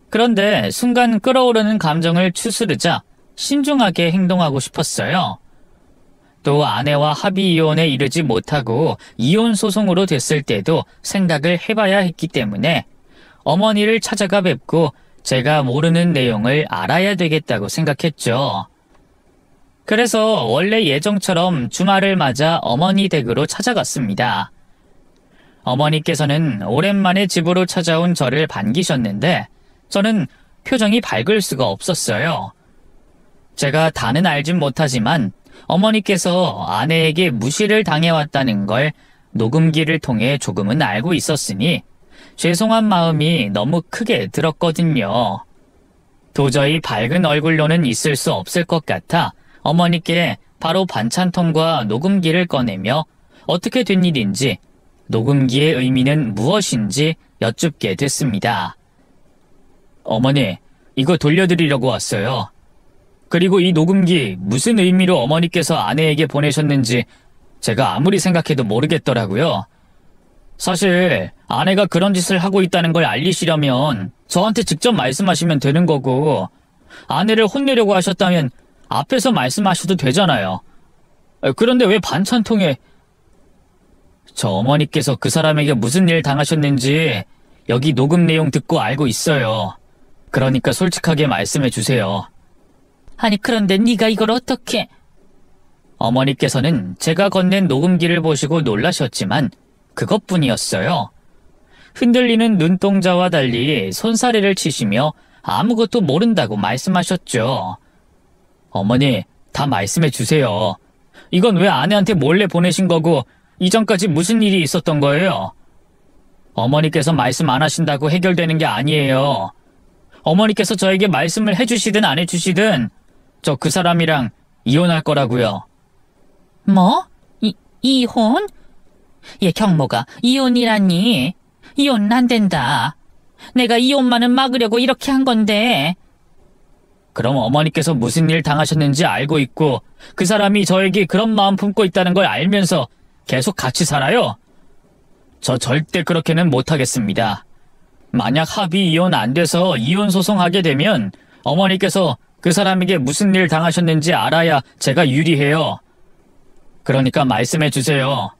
그런데 순간 끓어오르는 감정을 추스르자 신중하게 행동하고 싶었어요. 또 아내와 합의 이혼에 이르지 못하고 이혼 소송으로 됐을 때도 생각을 해봐야 했기 때문에 어머니를 찾아가 뵙고 제가 모르는 내용을 알아야 되겠다고 생각했죠. 그래서 원래 예정처럼 주말을 맞아 어머니 댁으로 찾아갔습니다. 어머니께서는 오랜만에 집으로 찾아온 저를 반기셨는데 저는 표정이 밝을 수가 없었어요. 제가 다는 알진 못하지만 어머니께서 아내에게 무시를 당해왔다는 걸 녹음기를 통해 조금은 알고 있었으니 죄송한 마음이 너무 크게 들었거든요. 도저히 밝은 얼굴로는 있을 수 없을 것 같아 어머니께 바로 반찬통과 녹음기를 꺼내며 어떻게 된 일인지, 녹음기의 의미는 무엇인지 여쭙게 됐습니다. 어머니, 이거 돌려드리려고 왔어요. 그리고 이 녹음기 무슨 의미로 어머니께서 아내에게 보내셨는지 제가 아무리 생각해도 모르겠더라고요. 사실 아내가 그런 짓을 하고 있다는 걸 알리시려면 저한테 직접 말씀하시면 되는 거고, 아내를 혼내려고 하셨다면 앞에서 말씀하셔도 되잖아요. 그런데 왜 반찬통에... 저 어머니께서 그 사람에게 무슨 일 당하셨는지 여기 녹음 내용 듣고 알고 있어요. 그러니까 솔직하게 말씀해 주세요. 아니, 그런데 네가 이걸 어떻게... 어머니께서는 제가 건넨 녹음기를 보시고 놀라셨지만 그것뿐이었어요. 흔들리는 눈동자와 달리 손사래를 치시며 아무것도 모른다고 말씀하셨죠. 어머니, 다 말씀해 주세요. 이건 왜 아내한테 몰래 보내신 거고 이전까지 무슨 일이 있었던 거예요? 어머니께서 말씀 안 하신다고 해결되는 게 아니에요. 어머니께서 저에게 말씀을 해주시든 안 해주시든 저 그 사람이랑 이혼할 거라고요. 뭐? 이혼? 얘 경모가 이혼이라니. 이혼은 안 된다. 내가 이혼만은 막으려고 이렇게 한 건데. 그럼 어머니께서 무슨 일 당하셨는지 알고 있고 그 사람이 저에게 그런 마음 품고 있다는 걸 알면서 계속 같이 살아요? 저 절대 그렇게는 못하겠습니다. 만약 합의 이혼 안 돼서 이혼 소송하게 되면 어머니께서 그 사람에게 무슨 일 당하셨는지 알아야 제가 유리해요. 그러니까 말씀해 주세요.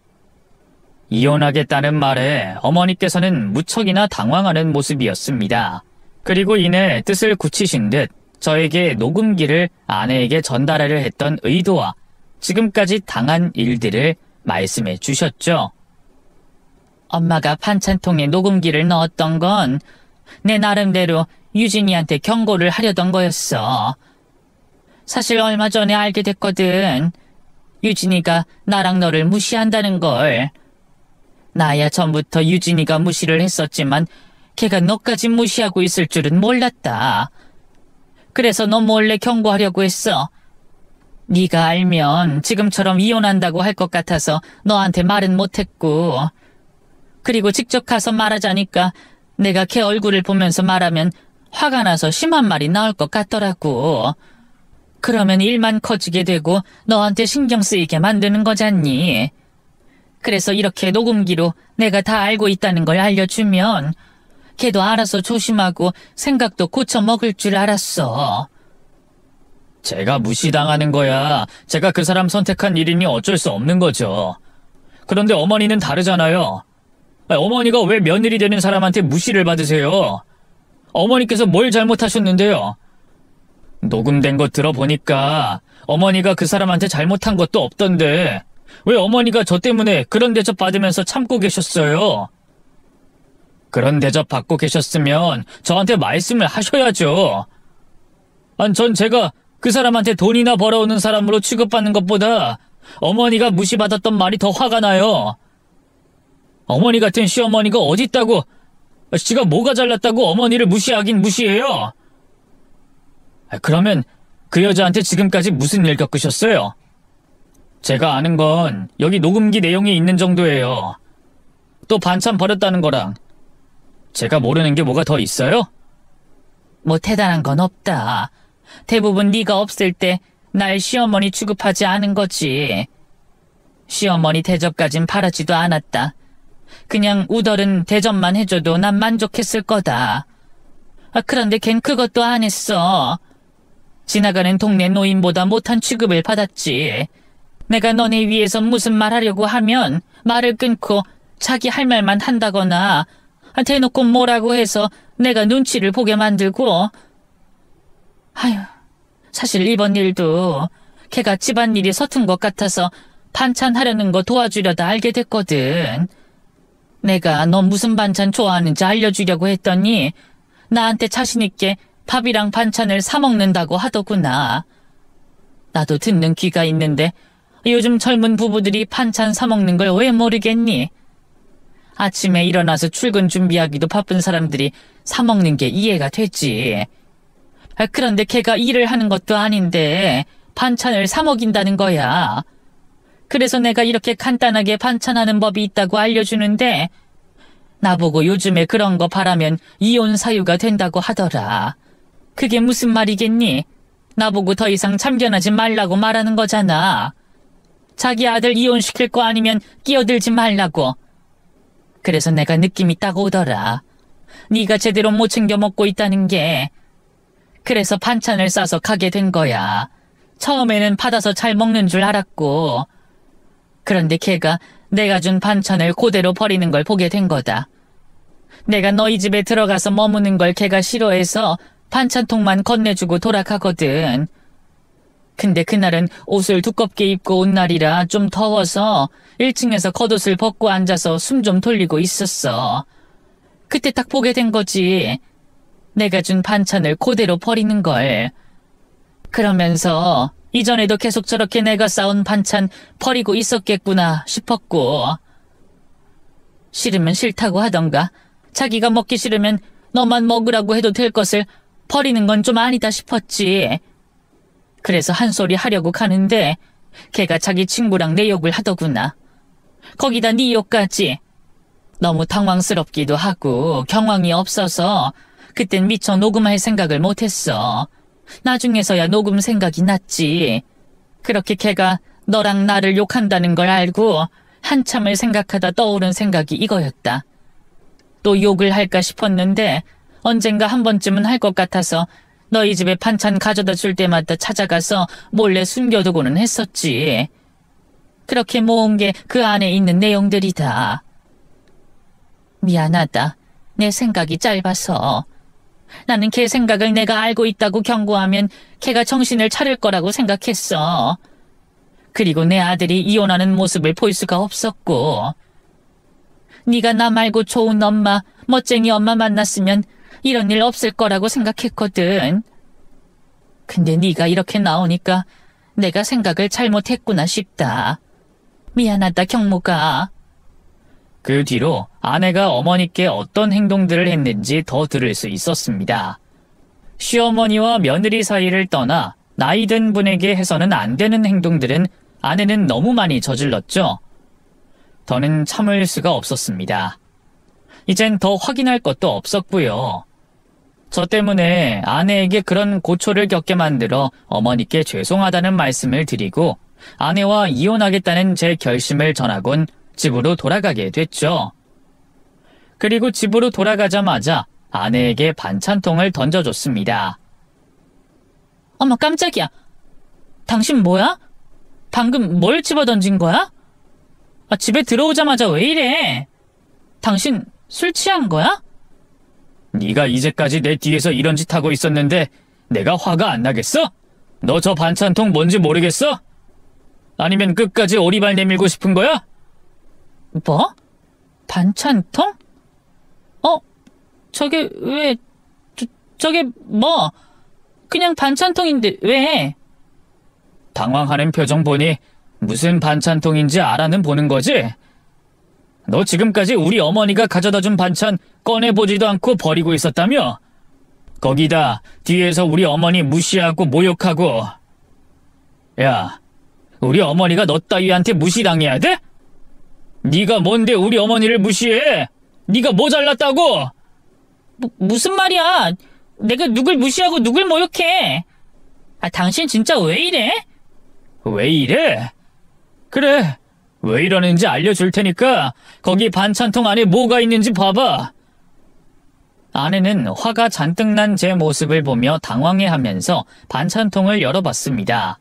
이혼하겠다는 말에 어머니께서는 무척이나 당황하는 모습이었습니다. 그리고 이내 뜻을 굳히신 듯 저에게 녹음기를 아내에게 전달하려 했던 의도와 지금까지 당한 일들을 말씀해 주셨죠. 엄마가 반찬통에 녹음기를 넣었던 건 내 나름대로 유진이한테 경고를 하려던 거였어. 사실 얼마 전에 알게 됐거든. 유진이가 나랑 너를 무시한다는 걸. 나야 전부터 유진이가 무시를 했었지만 걔가 너까지 무시하고 있을 줄은 몰랐다. 그래서 너 몰래 경고하려고 했어. 네가 알면 지금처럼 이혼한다고 할 것 같아서 너한테 말은 못했고, 그리고 직접 가서 말하자니까 내가 걔 얼굴을 보면서 말하면 화가 나서 심한 말이 나올 것 같더라고. 그러면 일만 커지게 되고 너한테 신경 쓰이게 만드는 거잖니. 그래서 이렇게 녹음기로 내가 다 알고 있다는 걸 알려주면 걔도 알아서 조심하고 생각도 고쳐 먹을 줄 알았어. 제가 무시당하는 거야 제가 그 사람 선택한 일이니 어쩔 수 없는 거죠. 그런데 어머니는 다르잖아요. 어머니가 왜 며느리 되는 사람한테 무시를 받으세요? 어머니께서 뭘 잘못하셨는데요? 녹음된 거 들어보니까 어머니가 그 사람한테 잘못한 것도 없던데 왜 어머니가 저 때문에 그런 대접 받으면서 참고 계셨어요? 그런 대접 받고 계셨으면 저한테 말씀을 하셔야죠. 전 제가 그 사람한테 돈이나 벌어오는 사람으로 취급받는 것보다 어머니가 무시받았던 말이 더 화가 나요. 어머니 같은 시어머니가 어딨다고, 지가 뭐가 잘났다고 어머니를 무시하긴 무시해요. 그러면 그 여자한테 지금까지 무슨 일 겪으셨어요? 제가 아는 건 여기 녹음기 내용이 있는 정도예요. 또 반찬 버렸다는 거랑 제가 모르는 게 뭐가 더 있어요? 뭐 대단한 건 없다. 대부분 네가 없을 때 날 시어머니 취급하지 않은 거지. 시어머니 대접까진 바라지도 않았다. 그냥 우덜은 대접만 해줘도 난 만족했을 거다. 그런데 걘 그것도 안 했어. 지나가는 동네 노인보다 못한 취급을 받았지. 내가 너네 위해서 무슨 말 하려고 하면 말을 끊고 자기 할 말만 한다거나 대놓고 뭐라고 해서 내가 눈치를 보게 만들고. 아휴, 사실 이번 일도 걔가 집안일이 서툰 것 같아서 반찬 하려는 거 도와주려다 알게 됐거든. 내가 너 무슨 반찬 좋아하는지 알려주려고 했더니 나한테 자신있게 밥이랑 반찬을 사 먹는다고 하더구나. 나도 듣는 귀가 있는데 요즘 젊은 부부들이 반찬 사 먹는 걸 왜 모르겠니? 아침에 일어나서 출근 준비하기도 바쁜 사람들이 사 먹는 게 이해가 되지. 그런데 걔가 일을 하는 것도 아닌데 반찬을 사 먹인다는 거야. 그래서 내가 이렇게 간단하게 반찬하는 법이 있다고 알려주는데 나보고 요즘에 그런 거 바라면 이혼 사유가 된다고 하더라. 그게 무슨 말이겠니? 나보고 더 이상 참견하지 말라고 말하는 거잖아. 자기 아들 이혼시킬 거 아니면 끼어들지 말라고. 그래서 내가 느낌이 딱 오더라. 네가 제대로 못 챙겨 먹고 있다는 게. 그래서 반찬을 싸서 가게 된 거야. 처음에는 받아서 잘 먹는 줄 알았고. 그런데 걔가 내가 준 반찬을 그대로 버리는 걸 보게 된 거다. 내가 너희 집에 들어가서 머무는 걸 걔가 싫어해서 반찬통만 건네주고 돌아가거든. 근데 그날은 옷을 두껍게 입고 온 날이라 좀 더워서 1층에서 겉옷을 벗고 앉아서 숨 좀 돌리고 있었어. 그때 딱 보게 된 거지. 내가 준 반찬을 그대로 버리는 걸. 그러면서 이전에도 계속 저렇게 내가 싸온 반찬 버리고 있었겠구나 싶었고. 싫으면 싫다고 하던가 자기가 먹기 싫으면 너만 먹으라고 해도 될 것을 버리는 건 좀 아니다 싶었지. 그래서 한 소리 하려고 가는데 걔가 자기 친구랑 내 욕을 하더구나. 거기다 네 욕까지. 너무 당황스럽기도 하고 경황이 없어서 그땐 미처 녹음할 생각을 못했어. 나중에서야 녹음 생각이 났지. 그렇게 걔가 너랑 나를 욕한다는 걸 알고 한참을 생각하다 떠오른 생각이 이거였다. 또 욕을 할까 싶었는데 언젠가 한 번쯤은 할 것 같아서 너희 집에 반찬 가져다 줄 때마다 찾아가서 몰래 숨겨두고는 했었지. 그렇게 모은 게 그 안에 있는 내용들이다. 미안하다. 내 생각이 짧아서. 나는 걔 생각을 내가 알고 있다고 경고하면 걔가 정신을 차릴 거라고 생각했어. 그리고 내 아들이 이혼하는 모습을 볼 수가 없었고. 네가 나 말고 좋은 엄마, 멋쟁이 엄마 만났으면 이런 일 없을 거라고 생각했거든. 근데 네가 이렇게 나오니까 내가 생각을 잘못했구나 싶다. 미안하다, 경모가. 그 뒤로 아내가 어머니께 어떤 행동들을 했는지 더 들을 수 있었습니다. 시어머니와 며느리 사이를 떠나 나이 든 분에게 해서는 안 되는 행동들은 아내는 너무 많이 저질렀죠. 더는 참을 수가 없었습니다. 이젠 더 확인할 것도 없었고요. 저 때문에 아내에게 그런 고초를 겪게 만들어 어머니께 죄송하다는 말씀을 드리고 아내와 이혼하겠다는 제 결심을 전하곤 집으로 돌아가게 됐죠. 그리고 집으로 돌아가자마자 아내에게 반찬통을 던져줬습니다. 어머, 깜짝이야. 당신 뭐야? 방금 뭘 집어던진 거야? 집에 들어오자마자 왜 이래? 당신 술 취한 거야? 네가 이제까지 내 뒤에서 이런 짓 하고 있었는데 내가 화가 안 나겠어? 너 저 반찬통 뭔지 모르겠어? 아니면 끝까지 오리발 내밀고 싶은 거야? 뭐? 반찬통? 저게 왜... 저게 뭐? 그냥 반찬통인데 왜? 당황하는 표정 보니 무슨 반찬통인지 알아는 보는 거지? 너 지금까지 우리 어머니가 가져다 준 반찬 꺼내보지도 않고 버리고 있었다며? 거기다 뒤에서 우리 어머니 무시하고 모욕하고. 야, 우리 어머니가 너 따위한테 무시당해야 돼? 네가 뭔데 우리 어머니를 무시해? 네가 뭐 잘났다고? 무슨 말이야? 내가 누굴 무시하고 누굴 모욕해? 당신 진짜 왜 이래? 왜 이래? 그래, 왜 이러는지 알려줄 테니까 거기 반찬통 안에 뭐가 있는지 봐봐. 아내는 화가 잔뜩 난 제 모습을 보며 당황해하면서 반찬통을 열어봤습니다.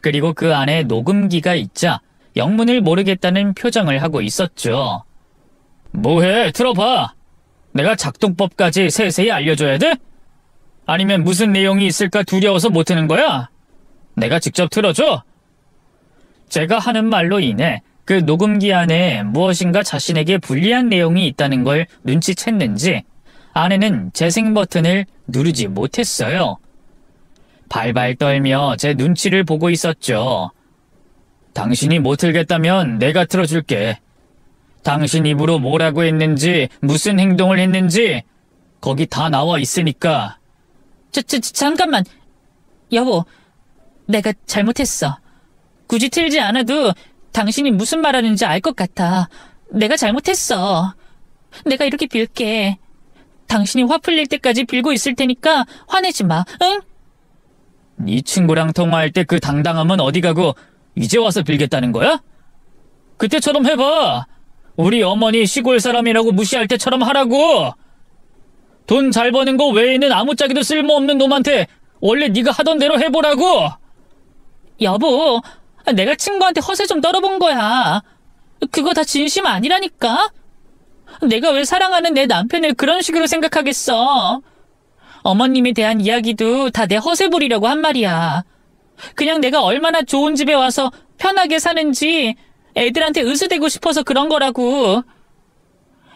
그리고 그 안에 녹음기가 있자 영문을 모르겠다는 표정을 하고 있었죠. 뭐해? 들어봐. 내가 작동법까지 세세히 알려줘야 돼? 아니면 무슨 내용이 있을까 두려워서 못 트는 거야? 내가 직접 틀어줘. 제가 하는 말로 인해 그 녹음기 안에 무엇인가 자신에게 불리한 내용이 있다는 걸 눈치챘는지 아내는 재생 버튼을 누르지 못했어요. 발발 떨며 제 눈치를 보고 있었죠. 당신이 못 틀겠다면 내가 틀어줄게. 당신 입으로 뭐라고 했는지, 무슨 행동을 했는지 거기 다 나와 있으니까. 잠깐만. 여보, 내가 잘못했어. 굳이 틀지 않아도 당신이 무슨 말하는지 알 것 같아. 내가 잘못했어. 내가 이렇게 빌게. 당신이 화 풀릴 때까지 빌고 있을 테니까 화내지 마, 응? 네 친구랑 통화할 때 그 당당함은 어디 가고 이제 와서 빌겠다는 거야? 그때처럼 해봐. 우리 어머니 시골 사람이라고 무시할 때처럼 하라고. 돈 잘 버는 거 외에는 아무짝에도 쓸모없는 놈한테 원래 네가 하던 대로 해보라고. 여보, 내가 친구한테 허세 좀 떨어본 거야. 그거 다 진심 아니라니까? 내가 왜 사랑하는 내 남편을 그런 식으로 생각하겠어? 어머님에 대한 이야기도 다 내 허세 부리려고 한 말이야. 그냥 내가 얼마나 좋은 집에 와서 편하게 사는지 애들한테 의수대고 싶어서 그런 거라고.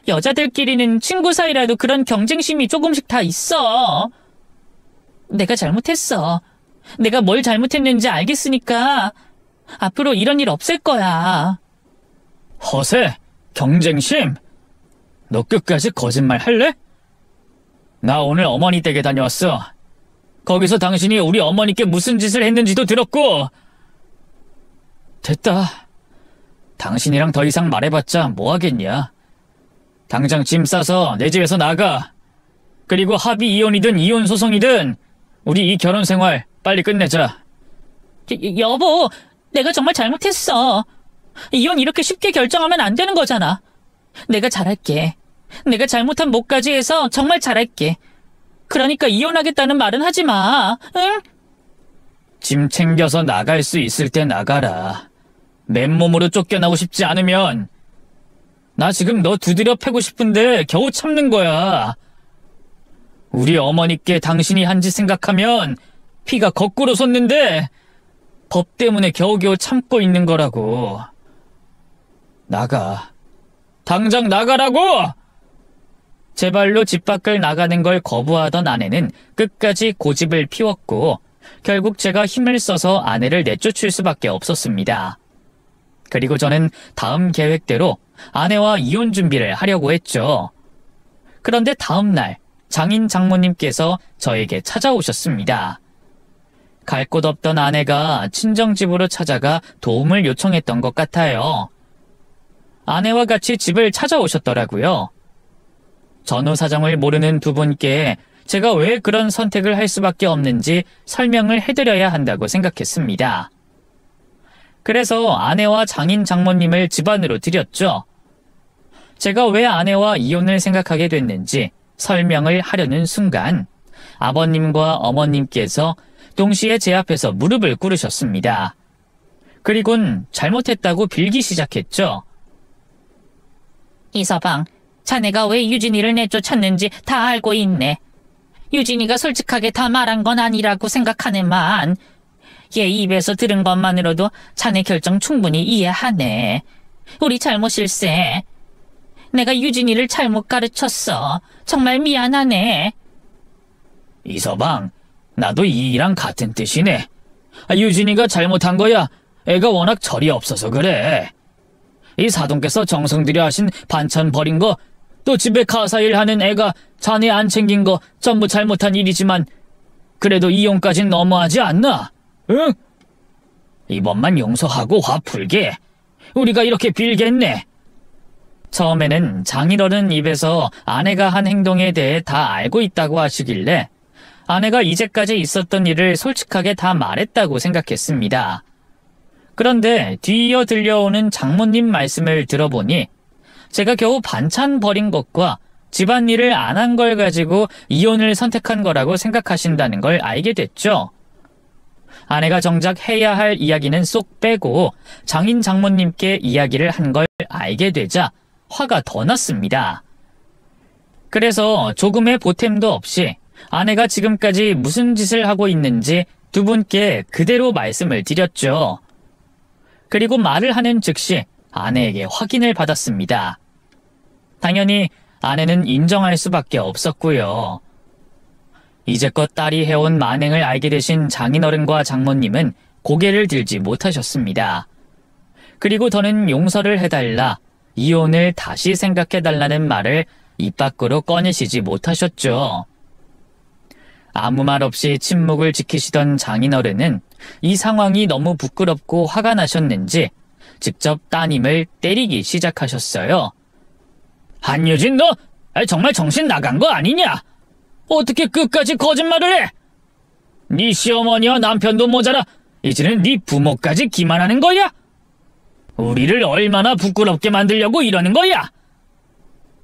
여자들끼리는 친구 사이라도 그런 경쟁심이 조금씩 다 있어. 내가 잘못했어. 내가 뭘 잘못했는지 알겠으니까 앞으로 이런 일 없을 거야. 허세? 경쟁심? 너 끝까지 거짓말 할래? 나 오늘 어머니 댁에 다녀왔어. 거기서 당신이 우리 어머니께 무슨 짓을 했는지도 들었고. 됐다. 당신이랑 더 이상 말해봤자 뭐 하겠냐. 당장 짐 싸서 내 집에서 나가. 그리고 합의 이혼이든 이혼 소송이든 우리 이 결혼 생활 빨리 끝내자. 여보, 내가 정말 잘못했어. 이혼 이렇게 쉽게 결정하면 안 되는 거잖아. 내가 잘할게. 내가 잘못한 못까지 해서 정말 잘할게. 그러니까 이혼하겠다는 말은 하지 마. 응? 짐 챙겨서 나갈 수 있을 때 나가라. 맨몸으로 쫓겨나고 싶지 않으면. 나 지금 너 두드려 패고 싶은데 겨우 참는 거야. 우리 어머니께 당신이 한 짓 생각하면 피가 거꾸로 솟는데 법 때문에 겨우겨우 참고 있는 거라고. 나가. 당장 나가라고! 제 발로 집 밖을 나가는 걸 거부하던 아내는 끝까지 고집을 피웠고 결국 제가 힘을 써서 아내를 내쫓을 수밖에 없었습니다. 그리고 저는 다음 계획대로 아내와 이혼 준비를 하려고 했죠. 그런데 다음 날 장인 장모님께서 저에게 찾아오셨습니다. 갈 곳 없던 아내가 친정집으로 찾아가 도움을 요청했던 것 같아요. 아내와 같이 집을 찾아오셨더라고요. 전후 사정을 모르는 두 분께 제가 왜 그런 선택을 할 수밖에 없는지 설명을 해드려야 한다고 생각했습니다. 그래서 아내와 장인 장모님을 집 안으로 들였죠. 제가 왜 아내와 이혼을 생각하게 됐는지 설명을 하려는 순간 아버님과 어머님께서 동시에 제 앞에서 무릎을 꿇으셨습니다. 그리곤 잘못했다고 빌기 시작했죠. 이서방, 자네가 왜 유진이를 내쫓았는지 다 알고 있네. 유진이가 솔직하게 다 말한 건 아니라고 생각하네만 얘 입에서 들은 것만으로도 자네 결정 충분히 이해하네. 우리 잘못일세. 내가 유진이를 잘못 가르쳤어. 정말 미안하네. 이서방, 나도 이랑 같은 뜻이네. 유진이가 잘못한 거야. 애가 워낙 철이 없어서 그래. 이 사돈께서 정성 들여 하신 반찬 버린 거, 또 집에 가사일 하는 애가 자네 안 챙긴 거 전부 잘못한 일이지만 그래도 이혼까진 너무하지 않나? 응? 이번만 용서하고 화 풀게. 우리가 이렇게 빌겠네. 처음에는 장인어른 입에서 아내가 한 행동에 대해 다 알고 있다고 하시길래 아내가 이제까지 있었던 일을 솔직하게 다 말했다고 생각했습니다. 그런데 뒤이어 들려오는 장모님 말씀을 들어보니 제가 겨우 반찬 버린 것과 집안일을 안 한 걸 가지고 이혼을 선택한 거라고 생각하신다는 걸 알게 됐죠. 아내가 정작 해야 할 이야기는 쏙 빼고 장인 장모님께 이야기를 한 걸 알게 되자 화가 더 났습니다. 그래서 조금의 보탬도 없이 아내가 지금까지 무슨 짓을 하고 있는지 두 분께 그대로 말씀을 드렸죠. 그리고 말을 하는 즉시 아내에게 확인을 받았습니다. 당연히 아내는 인정할 수밖에 없었고요. 이제껏 딸이 해온 만행을 알게 되신 장인어른과 장모님은 고개를 들지 못하셨습니다. 그리고 더는 용서를 해달라, 이혼을 다시 생각해달라는 말을 입 밖으로 꺼내시지 못하셨죠. 아무 말 없이 침묵을 지키시던 장인어른은 이 상황이 너무 부끄럽고 화가 나셨는지 직접 따님을 때리기 시작하셨어요. 한유진, 너 정말 정신 나간 거 아니냐? 어떻게 끝까지 거짓말을 해? 네 시어머니와 남편도 모자라 이제는 네 부모까지 기만하는 거야? 우리를 얼마나 부끄럽게 만들려고 이러는 거야?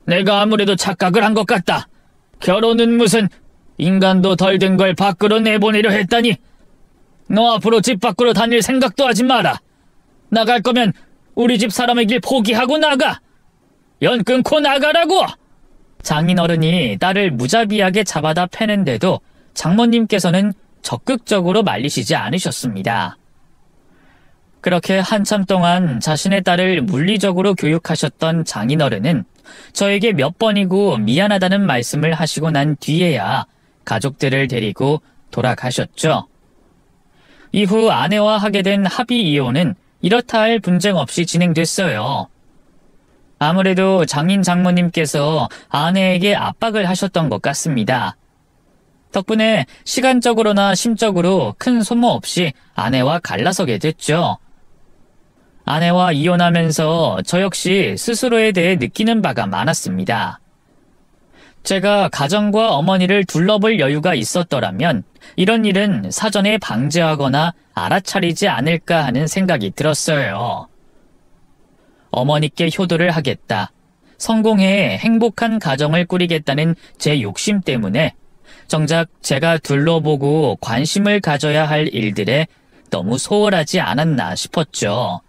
내가 아무래도 착각을 한 것 같다. 결혼은 무슨 인간도 덜 된 걸 밖으로 내보내려 했다니. 너 앞으로 집 밖으로 다닐 생각도 하지 마라. 나갈 거면 우리 집 사람의 길 포기하고 나가. 연 끊고 나가라고. 장인어른이 딸을 무자비하게 잡아다 패는데도 장모님께서는 적극적으로 말리시지 않으셨습니다. 그렇게 한참 동안 자신의 딸을 물리적으로 교육하셨던 장인어른은 저에게 몇 번이고 미안하다는 말씀을 하시고 난 뒤에야 가족들을 데리고 돌아가셨죠. 이후 아내와 하게 된 합의 이혼은 이렇다 할 분쟁 없이 진행됐어요. 아무래도 장인 장모님께서 아내에게 압박을 하셨던 것 같습니다. 덕분에 시간적으로나 심적으로 큰 소모 없이 아내와 갈라서게 됐죠. 아내와 이혼하면서 저 역시 스스로에 대해 느끼는 바가 많았습니다. 제가 가정과 어머니를 둘러볼 여유가 있었더라면 이런 일은 사전에 방지하거나 알아차리지 않을까 하는 생각이 들었어요. 어머니께 효도를 하겠다, 성공해 행복한 가정을 꾸리겠다는 제 욕심 때문에 정작 제가 둘러보고 관심을 가져야 할 일들에 너무 소홀하지 않았나 싶었죠.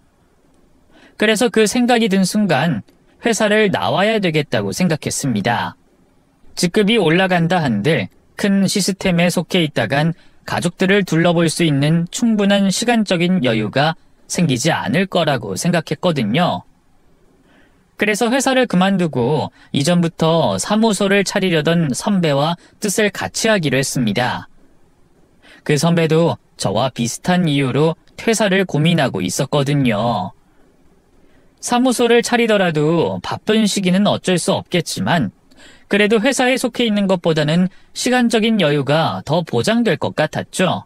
그래서 그 생각이 든 순간 회사를 나와야 되겠다고 생각했습니다. 직급이 올라간다 한들 큰 시스템에 속해 있다간 가족들을 둘러볼 수 있는 충분한 시간적인 여유가 생기지 않을 거라고 생각했거든요. 그래서 회사를 그만두고 이전부터 사무소를 차리려던 선배와 뜻을 같이 하기로 했습니다. 그 선배도 저와 비슷한 이유로 퇴사를 고민하고 있었거든요. 사무소를 차리더라도 바쁜 시기는 어쩔 수 없겠지만 그래도 회사에 속해 있는 것보다는 시간적인 여유가 더 보장될 것 같았죠.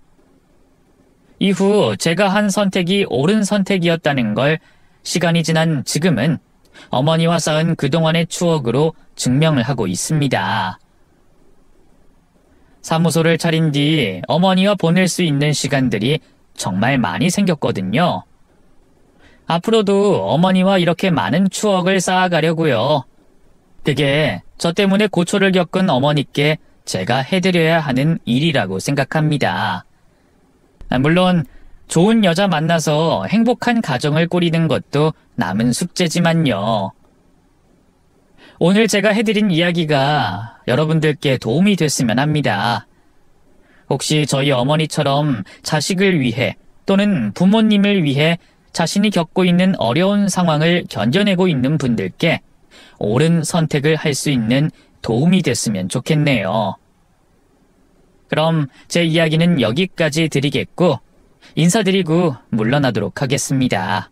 이후 제가 한 선택이 옳은 선택이었다는 걸 시간이 지난 지금은 어머니와 쌓은 그동안의 추억으로 증명을 하고 있습니다. 사무소를 차린 뒤 어머니와 보낼 수 있는 시간들이 정말 많이 생겼거든요. 앞으로도 어머니와 이렇게 많은 추억을 쌓아가려고요. 그게 저 때문에 고초를 겪은 어머니께 제가 해드려야 하는 일이라고 생각합니다. 물론 좋은 여자 만나서 행복한 가정을 꾸리는 것도 남은 숙제지만요. 오늘 제가 해드린 이야기가 여러분들께 도움이 됐으면 합니다. 혹시 저희 어머니처럼 자식을 위해 또는 부모님을 위해 자신이 겪고 있는 어려운 상황을 견뎌내고 있는 분들께 옳은 선택을 할 수 있는 도움이 됐으면 좋겠네요. 그럼 제 이야기는 여기까지 드리겠고 인사드리고 물러나도록 하겠습니다.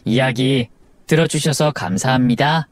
이야기 들어주셔서 감사합니다.